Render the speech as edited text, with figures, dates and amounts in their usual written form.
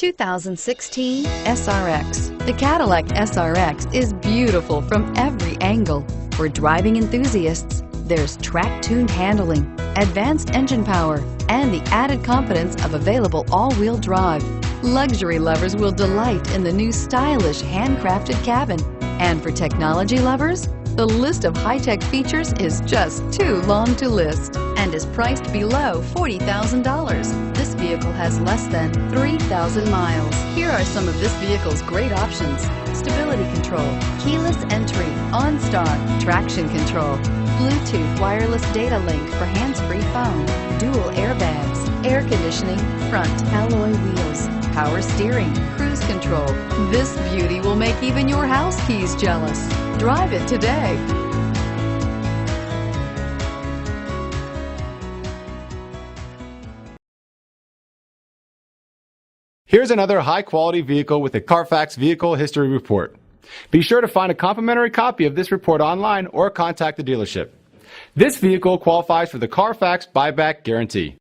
2016 SRX. The Cadillac SRX is beautiful from every angle. For driving enthusiasts, there's track-tuned handling, advanced engine power, and the added confidence of available all-wheel drive. Luxury lovers will delight in the new stylish handcrafted cabin. And for technology lovers, the list of high-tech features is just too long to list and is priced below $40,000. This vehicle has less than 3,000 miles. Here are some of this vehicle's great options: stability control, keyless entry, OnStar, traction control, Bluetooth wireless data link for hands-free phone, dual airbags, air conditioning, front alloy wheels, power steering, cruise control. This beauty will make even your house keys jealous. Drive it today. Here's another high-quality vehicle with a Carfax Vehicle History Report. Be sure to find a complimentary copy of this report online or contact the dealership. This vehicle qualifies for the Carfax Buyback Guarantee.